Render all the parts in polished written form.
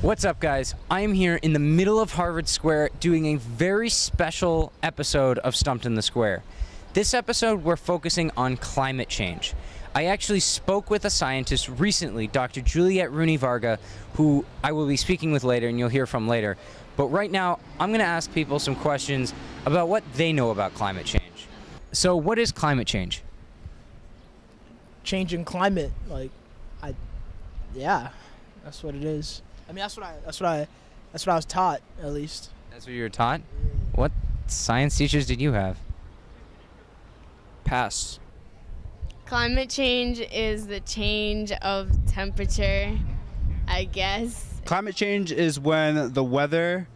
What's up, guys? I am here in the middle of Harvard Square doing a very special episode of Stumped in the Square. This episode, we're focusing on climate change. I actually spoke with a scientist recently, Dr. Juliet Rooney-Varga, who I will be speaking with later and you'll hear from later. But right now, I'm going to ask people some questions about what they know about climate change. So what is climate change? Changing climate, yeah, that's what it is. I mean, that's what I was taught, at least. That's what you were taught? What science teachers did you have? Pass. Climate change is the change of temperature, I guess. Climate change is when the weather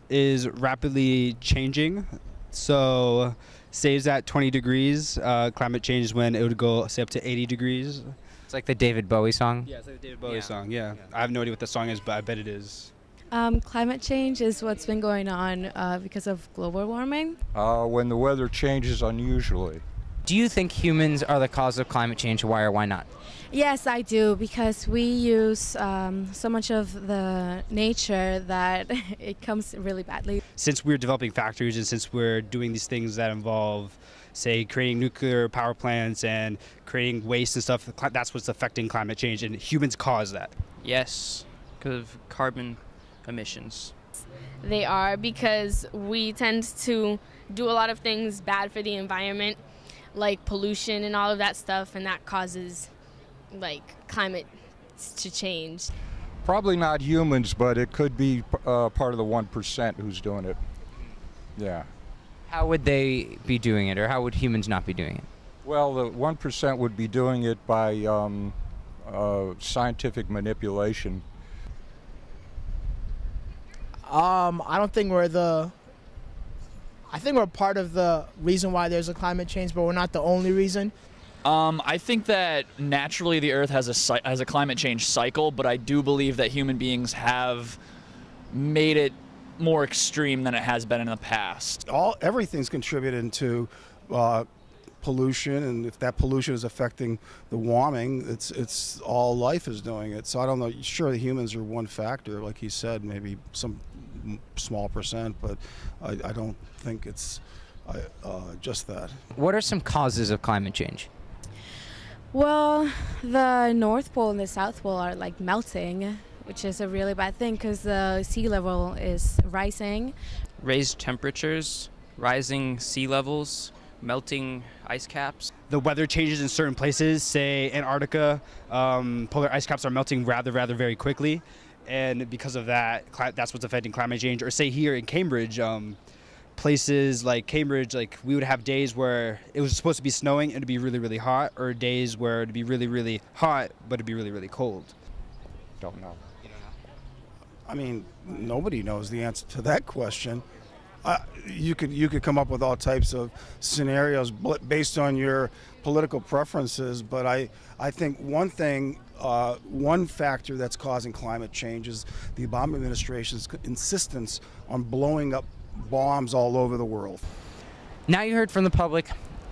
is rapidly changing. So, say it's at 20 degrees, climate change is when it would go, say, up to 80 degrees. It's like the David Bowie song? Yeah, it's like the David Bowie song, yeah. I have no idea what the song is, but I bet it is. Climate change is what's been going on because of global warming. When the weather changes unusually. Do you think humans are the cause of climate change? Why or why not? Yes, I do, because we use so much of the nature that it comes really badly. Since we're developing factories and since we're doing these things that involve, say, creating nuclear power plants and creating waste and stuff, that's what's affecting climate change, and humans cause that. Yes, because of carbon emissions. They are, because we tend to do a lot of things bad for the environment, like pollution and all of that stuff, and that causes climate to change. Probably not humans, but it could be part of the 1% who's doing it. Yeah. How would they be doing it, or how would humans not be doing it? Well, the 1% would be doing it by scientific manipulation. I don't think I think we're part of the reason why there's a climate change, but we're not the only reason. I think that naturally the Earth has a climate change cycle, but I do believe that human beings have made it more extreme than it has been in the past. Everything's contributing to pollution, and if that pollution is affecting the warming, it's all life is doing it. So I don't know. Sure, the humans are one factor, like he said, maybe some small percent, but I don't think it's just that. What are some causes of climate change? Well, the North Pole and the South Pole are melting, which is a really bad thing because the sea level is rising. Raised temperatures, rising sea levels, melting ice caps. The weather changes in certain places, say Antarctica, polar ice caps are melting rather very quickly, and because of that, that's what's affecting climate change. Or say here in Cambridge, places like Cambridge, we would have days where it was supposed to be snowing and it'd be really hot, or days where it'd be really hot but it'd be really cold. Don't know. I mean, nobody knows the answer to that question. You could come up with all types of scenarios based on your political preferences, but I think one factor that's causing climate change is the Obama administration's insistence on blowing up bombs all over the world. Now you heard from the public.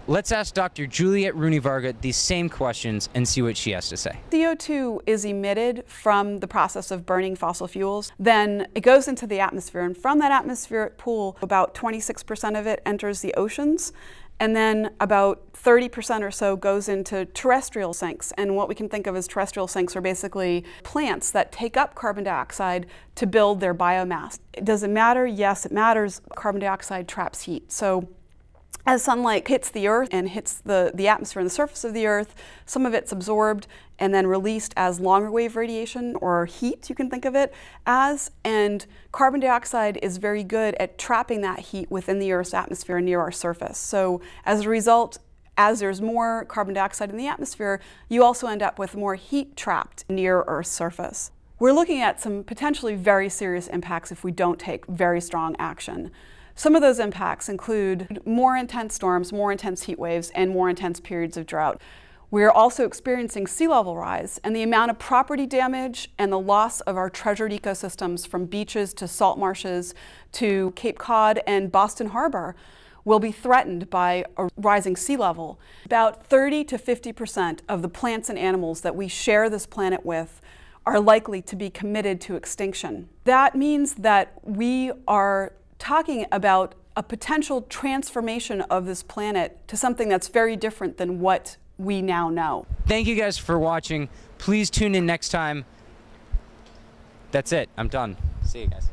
Let's ask Dr. Juliet Rooney-Varga these same questions and see what she has to say. CO2 is emitted from the process of burning fossil fuels. Then it goes into the atmosphere, and from that atmospheric pool, about 26% of it enters the oceans, and then about 30% or so goes into terrestrial sinks. And what we can think of as terrestrial sinks are basically plants that take up carbon dioxide to build their biomass. Does it matter? Yes, it matters. Carbon dioxide traps heat. So as sunlight hits the Earth and hits the atmosphere and the surface of the Earth, some of it's absorbed and then released as longer wave radiation, or heat, you can think of it as. And carbon dioxide is very good at trapping that heat within the Earth's atmosphere near our surface. So as a result, as there's more carbon dioxide in the atmosphere, you also end up with more heat trapped near Earth's surface. We're looking at some potentially very serious impacts if we don't take very strong action. Some of those impacts include more intense storms, more intense heat waves, and more intense periods of drought. We're also experiencing sea level rise, and the amount of property damage and the loss of our treasured ecosystems, from beaches to salt marshes to Cape Cod and Boston Harbor, will be threatened by a rising sea level. About 30 to 50% of the plants and animals that we share this planet with are likely to be committed to extinction. That means that we are talking about a potential transformation of this planet to something that's very different than what we now know. Thank you guys for watching. Please tune in next time. That's it. I'm done. See you guys.